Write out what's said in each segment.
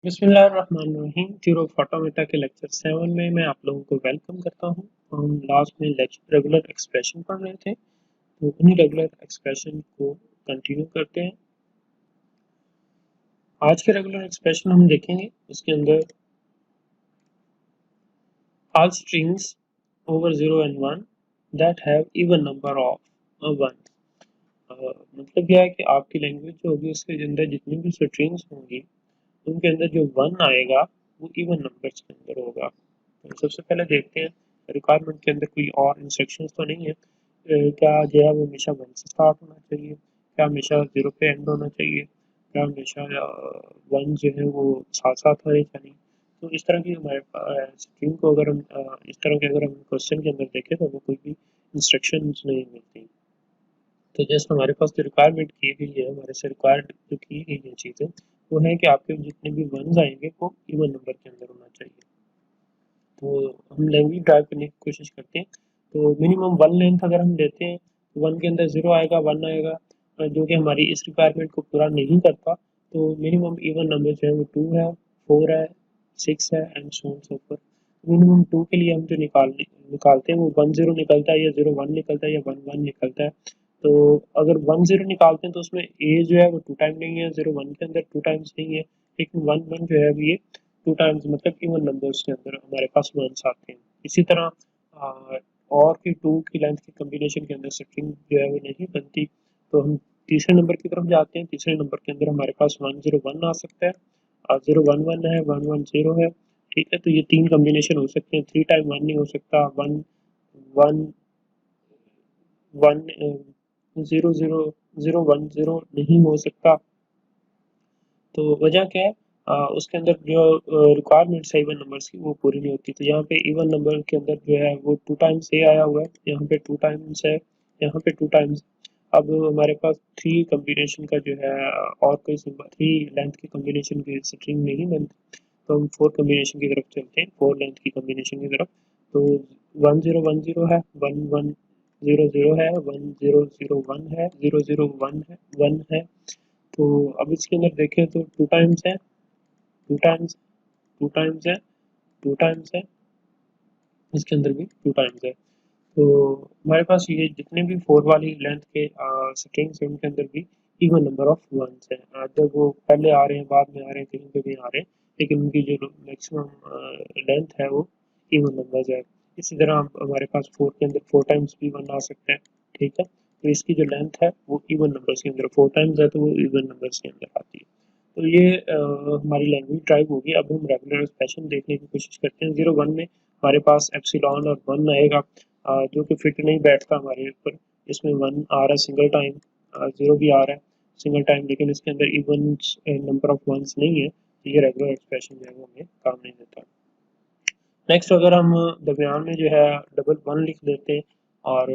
बिस्मिल्लाहिर्रहमानिर्रहीम। Theory of automata के lecture 7 में मैं आप लोगों को वेलकम करता हूं। हम लास्ट में रेगुलर एक्सप्रेशन पढ़ रहे थे, तो उन्हीं रेगुलर एक्सप्रेशन को कंटिन्यू करते हैं। आज के रेगुलर एक्सप्रेशन हम देखेंगे, उसके अंदर all strings over 0 and 1 that have even number of 1। मतलब यह है कि आपकी लैंग्वेज जो होगी उसके अंदर जितनी भी स्ट्रिंग्स होंगी उनके अंदर जो 1 आएगा वो इवन नंबर्स के अंदर होगा। तो सबसे पहले देखते हैं रिक्वायरमेंट के अंदर कोई और इंस्ट्रक्शंस तो नहीं है। क्या जो है वो हमेशा 1 से स्टार्ट होना चाहिए, क्या हमेशा 0 पे एंड होना चाहिए, क्या हमेशा 1 जो है वो साथ साथ होने चाहिए। तो इस तरह की हमारे स्ट्रिंग को अगर हम इस तरह के अगर हम क्वेश्चन के अंदर देखें तो हमें कोई भी इंस्ट्रक्शंस नहीं मिलती। तो जैसे हमारे पास जो रिक्वायरमेंट की गई है, हमारे से रिक्वायर्ड जो की गई है चीज़ें, वो है कि आपके जितने भी वंस आएंगे वो इवन नंबर के अंदर होना चाहिए। तो हम लैंग्वेज ड्राइव करने की कोशिश करते हैं। तो मिनिमम 1 लेंथ अगर हम लेते हैं तो 1 के अंदर 0 आएगा, 1 आएगा, जो कि हमारी इस रिक्वायरमेंट को पूरा नहीं करता। तो मिनिमम इवन नंबर जो है वो 2 है, 4 है, 6 है and so on so fourth. Minimum 2 के लिए हम जो निकालते हैं वो 1 0 निकलता है या 0 1 निकलता है या 1 1 निकलता है। तो अगर 1 0 निकालते हैं तो उसमें ए जो है वो 2 टाइम नहीं है, 0 1 के अंदर 2 टाइम्स नहीं है, लेकिन 1 1 जो है ये 2 टाइम्स मतलब इवन नंबर्स के अंदर हमारे पास वंस आते हैं। इसी तरह और की 2 की लेंथ की कॉम्बिनेशन के अंदर स्ट्रिंग जो है वो नहीं बनती। तो हम तीसरे नंबर की तरफ जाते हैं। तीसरे नंबर के अंदर हमारे पास 1 0 1 आ सकता है और 0 1 1 है, 1 1 0 है। ठीक है, तो ये 3 कॉम्बिनेशन हो सकते हैं। 3 टाइम 1 नहीं हो सकता, 1 1 1 0 0 0 1 0 नहीं हो सकता। तो वजह क्या है, उसके अंदर जो रिक्वायरमेंट्स है इवन नंबर्स की वो पूरी नहीं होती। तो यहाँ पे इवन नंबर के अंदर जो है वो 2 टाइम्स ए आया हुआ है, यहाँ पे 2 टाइम्स है, यहाँ पे 2 टाइम्स। अब हमारे पास 3 कॉम्बिनेशन का जो है और कोई सिंबल 3 लेंथ की कॉम्बिनेशन की स्ट्रिंग नहीं बनती। तो हम 4 कॉम्बिनेशन की तरफ चलते हैं, 4 लेंथ की कॉम्बिनेशन की तरफ। तो 1 0 1 0 है, 1 1 0 0 है, 1 0 0 1 है, 0 0 1 है, 1 है। तो अब इसके अंदर देखें तो 2 टाइम्स है, 2 टाइम्स, 2 टाइम्स है, 2 टाइम्स है, इसके अंदर भी 2 टाइम्स है। तो हमारे पास ये जितने भी 4 वाली लेंथ के स्ट्रिंग्स हैं उनके अंदर भी इवन नंबर ऑफ वंस है। जब वो पहले आ रहे हैं, बाद में आ रहे हैं, कहीं पे भी आ रहे हैं, लेकिन उनकी जो मैक्सिमम लेंथ है वो इवन नंबर्स है। इसी तरह हमारे पास 4 के अंदर 4 टाइम्स भी 1 आ सकता है। ठीक है, तो इसकी जो लेंथ है वो इवन नंबर्स के अंदर 4 टाइम्स है, तो वो इवन नंबर्स के अंदर आती है। तो ये हमारी लैंग्वेज ड्राइव होगी। अब हम रेगुलर एक्सप्रेशन देखने की कोशिश करते हैं। 0 1 में हमारे पास एप्सिलॉन और 1 आएगा, जो कि फिट नहीं बैठता हमारे ऊपर। इसमें 1 आ रहा है सिंगल टाइम, 0 भी आ रहा है सिंगल टाइम, लेकिन इसके अंदर इवन नंबर ऑफ वंस नहीं है, तो ये रेगुलर एक्सप्रेशन जो है वो हमें काम नहीं देता। नेक्स्ट अगर हम दरमियान में जो है डबल 1 लिख देते हैं और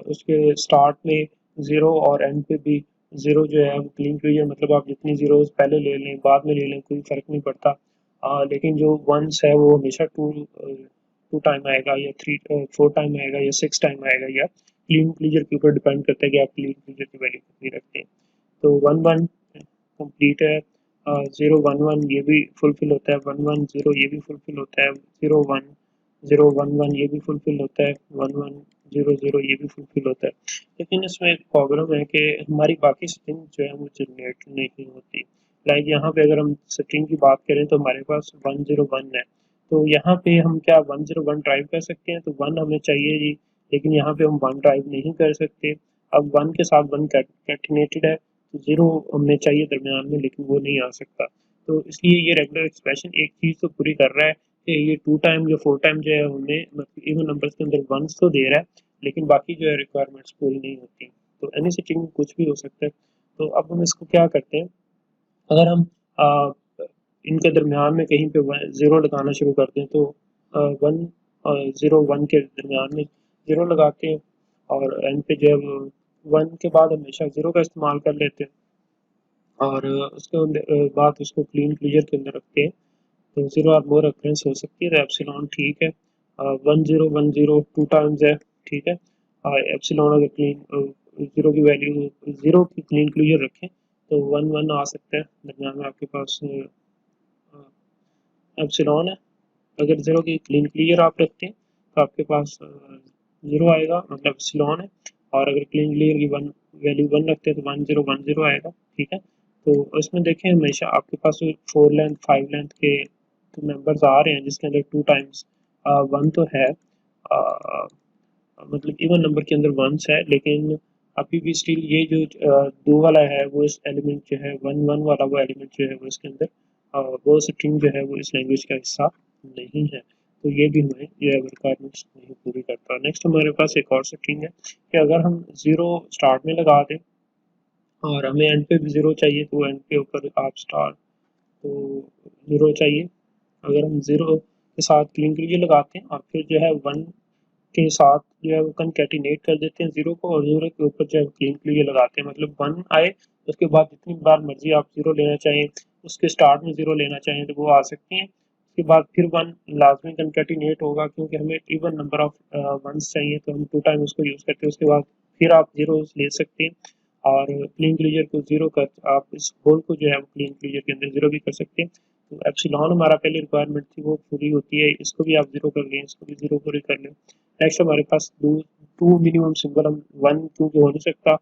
उसके स्टार्ट में 0 और एंड पे भी 0 जो है वो क्लीन क्लियर, मतलब आप जितनी ज़ीरोस पहले ले लें बाद में ले लें कोई फ़र्क नहीं पड़ता। लेकिन जो वंस है वो हमेशा 2 टाइम आएगा या 4 टाइम आएगा या 6 टाइम आएगा, या क्लीन क्लियर के ऊपर डिपेंड करता है कि आप क्लीन क्लियर की वैल्यू कितनी रखते हैं। तो 1 1 कंप्लीट है, 0 1 1 ये भी फुलफिल होता है, 1 1 0 ये भी फुलफिल होता है, 0 1 0 1 1 ये भी फुलफिल होता है, 1 1 0 0 ये भी फुलफिल होता है। लेकिन इसमें एक प्रॉब्लम है कि हमारी बाकी स्ट्रिंग जो है वो जनरेट नहीं होती। लाइक यहाँ पे अगर हम स्ट्रिंग की बात करें तो हमारे पास 1 0 1 है, तो यहाँ पे हम क्या 1 0 1 ड्राइव कर सकते हैं? तो 1 हमें चाहिए जी, लेकिन यहाँ पे हम 1 ड्राइव नहीं कर सकते। अब 1 के साथ 1 कैटिनेटेड है, तो 0 हमें चाहिए दरमियान में, लेकिन वो नहीं आ सकता। तो इसलिए ये रेगुलर एक्सप्रेशन एक चीज़ तो पूरी कर रहा है कि ये 2 टाइम या 4 टाइम जो है हमें मतलब इवन नंबर्स के अंदर वंस तो दे रहा है, लेकिन बाकी जो है रिक्वायरमेंट्स पूरी नहीं होती। तो एनी सेटिंग में कुछ भी हो सकता है। तो अब हम इसको क्या करते हैं, अगर हम आ, इनके दरमियान में कहीं पे 0 लगाना शुरू करते हैं, तो 1 और 0 1 के दरमियान में 0 लगाते हैं और एंड पे जो है 1 के बाद हमेशा 0 का इस्तेमाल कर लेते हैं और उसके बाद उसको क्लीन क्लियर के अंदर रखते हैं। तो 0 और मोर रेफरेंस हो सकती है, तो एप्सिलॉन ठीक है। 1 0 1 0 2 टाइम्स है, ठीक है। एप्सिलॉन अगर क्लीन 0 की वैल्यू 0 की क्लीन क्लियर रखें तो 1 1 आ सकता है दरमियान में आपके पास। एप्सिलॉन है। अगर ज़ीरो की क्लीन क्लियर आप रखते हैं तो आपके पास ज़ीरो आएगा, मतलब एप्सिलॉन है। और अगर क्लीन क्लियर की वन वैल्यू वन रखते हैं तो 1010 आएगा, ठीक है। तो इसमें देखें हमेशा आपके पास 4 लेंथ 5 लेंथ के नंबर्स आ रहे हैं जिसके अंदर 2 टाइम्स वन तो है, मतलब इवन नंबर के अंदर वंस है, लेकिन अभी भी स्टिल ये जो दो वाला है वो इस एलिमेंट जो है वन वन वाला वो एलिमेंट जो है वो इसके अंदर वो स्ट्रिंग जो है वो इस लैंग्वेज का हिस्सा नहीं है। तो ये भी हमें ये रिक्वायरमेंट्स नहीं पूरी करता। नेक्स्ट हमारे पास एक और स्ट्रिंग है कि अगर हम ज़ीरो स्टार्ट में लगा दें और हमें एंड पे भी ज़ीरो चाहिए तो एंड के ऊपर आप स्टार्ट तो ज़ीरो चाहिए। अगर हम ज़ीरो के साथ क्लीन क्लियर लगाते हैं और फिर जो है वन के साथ जो है वो कंकैटिनेट कर देते हैं ज़ीरो को, और ज़ीरो के ऊपर जो है क्लीन क्लियर लगाते हैं, मतलब वन आए उसके बाद जितनी बार मर्जी आप ज़ीरो लेना चाहें, उसके स्टार्ट में ज़ीरो लेना चाहें तो वो आ सकती हैं। उसके बाद फिर वन लाजमी कंकैटिनेट होगा क्योंकि हमें इवन नंबर ऑफ वंस चाहिए तो हम टू टाइम उसको यूज़ करते हैं। उसके बाद फिर आप ज़ीरो ले सकते हैं और क्लीन क्लियर को ज़ीरो कर आप इस होल को जो है वो क्लीन क्लियर के अंदर ज़ीरो भी कर सकते हैं। तो एप्सिलॉन हमारा पहले रिक्वायरमेंट थी वो पूरी होती है, इसको भी आप ज़ीरो कर लें, इसको भी ज़ीरो पूरी कर लें। नेक्स्ट हमारे पास टू मिनिमम सिंबल, हम वन क्योंकि हो नहीं सकता,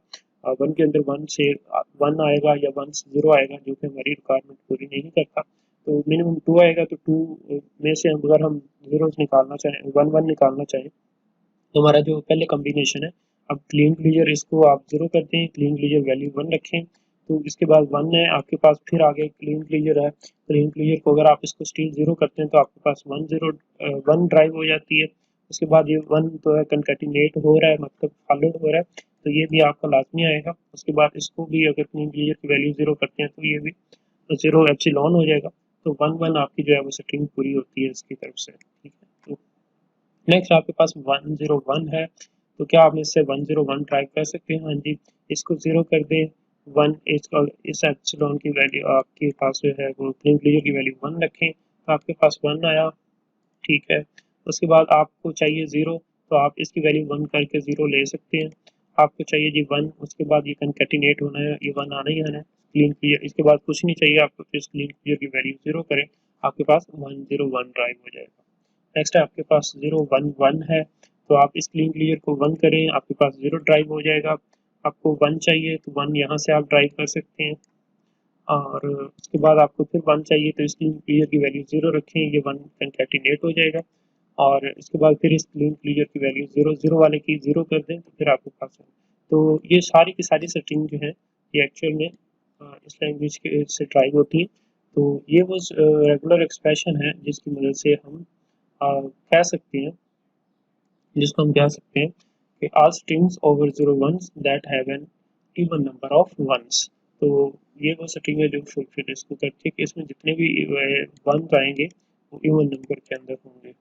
वन के अंदर वन से वन आएगा या वन से ज़ीरो आएगा जो कि हमारी रिक्वायरमेंट पूरी नहीं करता। तो मिनिमम टू आएगा, तो टू में से अगर हम ज़ीरो निकालना चाहें वन वन निकालना चाहें तो हमारा जो पहले कॉम्बिनेशन है, अब क्लीन क्लियर इसको आप ज़ीरो करते हैं, क्लीन क्लियर वैल्यू वन रखें, तो इसके बाद वन है आपके पास, फिर आगे क्लीन क्लियर है, क्लीन क्लियर को अगर आप इसको स्टिल ज़ीरो करते हैं तो आपके पास वन ज़ीरो वन ड्राइव हो जाती है। उसके बाद ये वन तो है कंकैटिनेट हो रहा है, मतलब फॉलोड हो रहा है, तो ये भी आपका लाजमी आएगा। उसके बाद इसको भी अगर क्लीन क्लियर की वैल्यू ज़ीरो करते हैं तो ये भी ज़ीरो एप्सिलॉन हो जाएगा। तो वन वन आपकी जो है वो स्ट्रिंग पूरी होती है इसकी तरफ से, ठीक है। तो नेक्स्ट आपके पास 101 है, तो क्या आप इससे 101 ट्राई कर सकते हैं? हाँ जी, इसको ज़ीरो कर दें, वन इस एप्सिलॉन की वैल्यू आपके पास जो है वो क्लीन क्लियर की वैल्यू वन रखें तो आपके पास वन आया, ठीक है। उसके बाद आपको चाहिए ज़ीरो, तो आप इसकी वैल्यू वन करके ज़ीरो ले सकते हैं। आपको चाहिए जी वन, उसके बाद ये कंकैटिनेट होना है, ये वन आना ही आना है, क्लीन क्लियर इसके बाद कुछ नहीं चाहिए आपको, फिर क्लीन क्लियर की वैल्यू ज़ीरो करें, आपके पास 101 ड्राइव हो जाएगा। नेक्स्ट है आपके पास 011 है, तो आप इस क्लीन क्लियर को वन करें, आपके पास ज़ीरो ड्राइव हो जाएगा। आपको वन चाहिए तो वन यहाँ से आप ड्राइव कर सकते हैं, और उसके बाद आपको फिर वन चाहिए तो इस क्लीन क्लियर की वैल्यू ज़ीरो रखें, ये वन कंकैटिनेट हो जाएगा। और इसके बाद फिर इस क्लीन क्लियर की वैल्यू ज़ीरो ज़ीरो वाले की ज़ीरो कर दें तो फिर आपके पास है। तो ये सारी की सारी सेटिंग जो है ये एक्चुअल में इस लैंग्वेज के से ड्राइव होती है। तो ये वो रेगुलर एक्सप्रेशन है जिसकी मदद से हम कह सकते हैं, जिसको हम कह सकते हैं कि all strings over zero ones that have an even number of ones. तो ये वो स्ट्रिंग है जो फुलफिल इसको करती है कि इसमें जितने भी वंस आएंगे वो इवन नंबर के अंदर होंगे।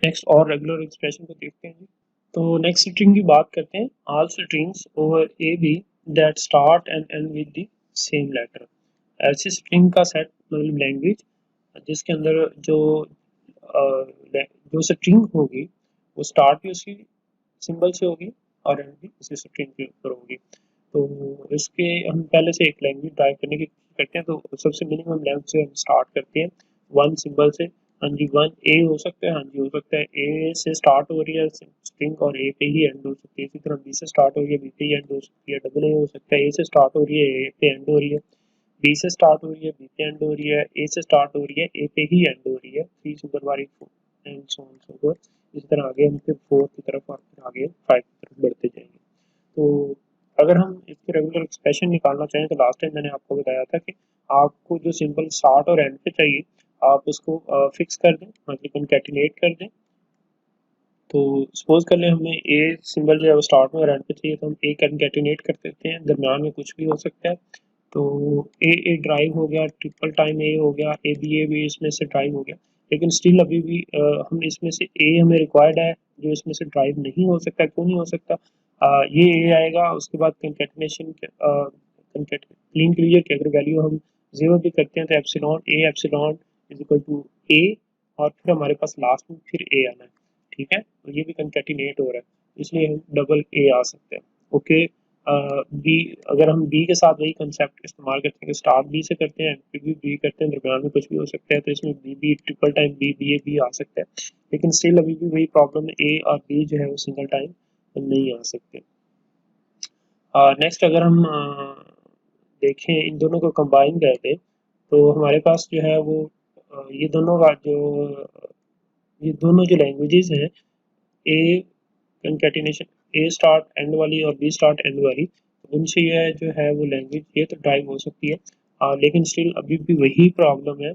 नेक्स्ट और रेगुलर एक्सप्रेशन को देखते हैं। तो नेक्स्ट स्ट्रिंग की बात करते हैं, all strings over a b that start and end with the same letter. ऐसी स्ट्रिंग का सेट मतलब लैंग्वेज जिसके अंदर जो स्ट्रिंग होगी वो स्टार्ट भी उसी सिंबल से होगी और एंड भी उसी स्ट्रिंग के ऊपर होगी। तो इसके हम पहले से एक लैंग्वेज ड्राइव करने की कोशिश करते हैं, तो सबसे मिनिमम लेंथ से हम स्टार्ट करते हैं वन सिंबल से। हाँ जी, वन ए हो सकता है, हाँ जी हो सकता है, ए से स्टार्ट हो रही है स्ट्रिंग और ए पे ही एंड हो सकती है। इसी तरह बी से स्टार्ट हो रही है, बी पे ही एंड हो सकती है। डबल ए हो सकता है, ए से स्टार्ट हो रही है, ए पे एंड हो रही है, बी से स्टार्ट हो रही है, बी पे एंड हो रही है, ए से स्टार्ट हो रही है, ए पे ही एंड हो रही है, थ्री सुपर वाली and so on so fourth. इस तरह आगे हम फिर फोर की तरफ और फिर आगे फाइव की तरफ बढ़ते जाएंगे। तो अगर हम इसके रेगुलर एक्सप्रेशन निकालना चाहें तो लास्ट टाइम मैंने आपको बताया था कि आपको जो सिंबल स्टार्ट और एंड पे चाहिए आप उसको फिक्स कर दें, मतलब कंकैटिनेट कर दें। तो सपोज कर लें हमें ए सिंबल जो है वो स्टार्ट में और एंड पे चाहिए, तो हम ए कंकैटिनेट कर देते हैं, दरम्यान में कुछ भी हो सकता है। तो ए ड्राइव हो गया, ट्रिपल टाइम ए हो गया, ए भी इसमें से ड्राइव हो गया, लेकिन स्टिल अभी भी हम इसमें से ए हमें रिक्वायर्ड है जो इसमें से ड्राइव नहीं हो सकता। क्यों नहीं हो सकता? ये ए आएगा, उसके बाद कंकैटिनेशन क्लीन क्लियर की अगर वैल्यू हम जीरो भी करते हैं तो एप्सिलॉन इज इक्वल टू ए, और फिर हमारे पास लास्ट में फिर ए आना है, ठीक है। तो ये भी कंकैटिनेट हो रहा है, इसलिए हम डबल ए आ सकते हैं, ओके। बी, अगर हम बी के साथ वही कंसेप्ट इस्तेमाल करते हैं कि स्टार्ट बी से करते हैं, एंड भी बी करते हैं, दरम्यान में कुछ भी हो सकता है, तो इसमें b b triple time b b a भी आ सकता है, लेकिन स्टिल अभी भी वही प्रॉब्लम है, ए और बी जो है वो सिंगल टाइम नहीं आ सकते। नेक्स्ट अगर हम देखें, इन दोनों को कंबाइन कर दें, तो हमारे पास जो है वो ये दोनों का जो ये दोनों जो लैंग्वेजेस हैं, ए कंकैटिनेशन, ए स्टार्ट एंड वाली और बी स्टार्ट एंड वाली, तो उनसे यह जो है वो लैंग्वेज ये तो ड्राइव हो सकती है, लेकिन स्टिल अभी भी वही प्रॉब्लम है।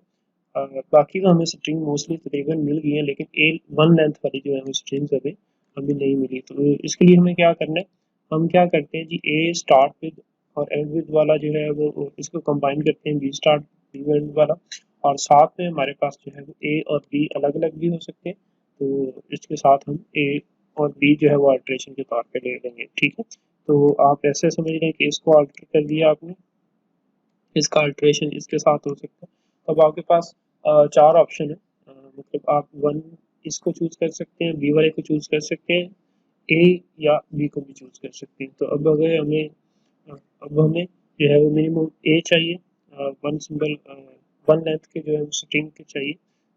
बाकी तो हमें स्ट्रिंग मोस्टली तकरीबन मिल गई है, लेकिन ए वन लेंथ वाली जो है हमें स्ट्रिंग्स अभी अभी नहीं मिली, तो इसके लिए हमें क्या करना है, हम क्या करते हैं जी, ए स्टार्ट विद और एंड विद वाला जो है वो इसको कंबाइन करते हैं, बी स्टार्ट बी एंड वाला, और साथ में हमारे पास जो है वो ए और बी अलग अलग भी हो सकते हैं, तो इसके साथ हम ए और बी जो है वो अल्ट्रेशन के तौर पे ले लेंगे, ठीक है। तो आप ऐसे समझ रहे हैं कि इसको अल्टर कर दिया आपने, इसका अल्ट्रेशन इसके साथ हो सकता है। अब आपके पास चार ऑप्शन है, मतलब आप वन इसको चूज कर सकते हैं, बी वाले को चूज कर सकते हैं, ए या बी को भी चूज कर सकते हैं। तो अब अगर हमें अब हमें जो है वो मिनिमम ए चाहिए, वन सिंगल वन लेंथ के जो है स्ट्रिंग के चाहिए,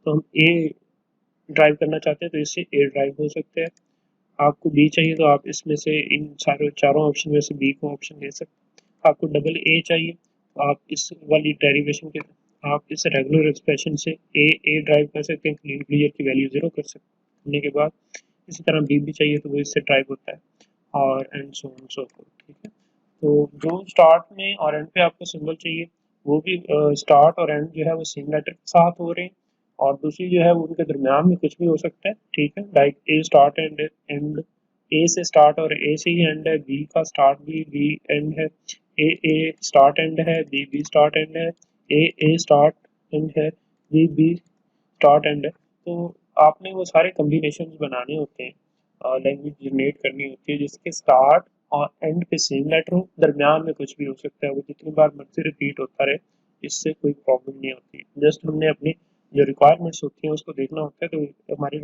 तो हम ए ड्राइव करना चाहते हैं तो इससे ए ड्राइव हो सकते हैं। आपको बी चाहिए तो आप इसमें से इन सारे चारों ऑप्शन में से बी को ऑप्शन ले सकते हैं। आपको डबल ए चाहिए तो आप इस वाली डेरिवेशन के आप इस रेगुलर एक्सप्रेशन से ए ड्राइव कर सकते हैं, क्लीन क्लियर की वैल्यू जीरो कर सकते करने के बाद। इसी तरह बी भी चाहिए तो वो इससे ड्राइव होता है, और and so on so fourth, ठीक है। तो जो स्टार्ट में और एंड पे आपको सिंबल चाहिए, वो भी स्टार्ट और एंड जो है वो सेम लेटर के साथ हो रहे हैं, और दूसरी जो है वो उनके दरमियान में कुछ भी हो सकता है, ठीक है, like a start and end, a से स्टार्ट और ए से ही एंड है, बी का स्टार्ट भी बी एंड है, ए स्टार्ट एंड है, बी बी स्टार्ट एंड है, ए स्टार्ट एंड है, बी बी स्टार्ट एंड है। तो आपने वो सारे कम्बिनेशन बनाने होते हैं, लैंग्वेज जनरेट करनी होती है जिसके स्टार्ट और एंड पे सेम लेटर हो, दरमियान में कुछ भी हो सकता है, वो जितनी बार मर्जी रिपीट होता रहे, इससे कोई प्रॉब्लम नहीं होती। जस्ट हमने अपनी जो रिक्वायरमेंट्स होती हैं उसको देखना होता है, तो हमारी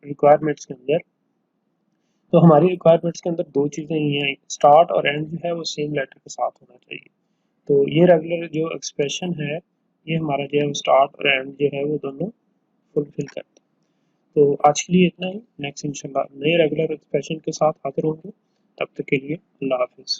रिक्वायरमेंट्स के अंदर तो हमारी रिक्वायरमेंट्स के अंदर दो चीज़ें ही हैं, स्टार्ट और एंड जो है वो सेम लेटर के साथ होना चाहिए। तो ये रेगुलर जो एक्सप्रेशन है, ये हमारा जो है वो स्टार्ट और एंड जो है वो दोनों फुलफिल करता है। तो आज के लिए इतना ही, नेक्स्ट इंशाल्लाह नए रेगुलर एक्सप्रेशन के साथ हाजिर होंगे, तब तक के लिए अल्लाह हाफिज़।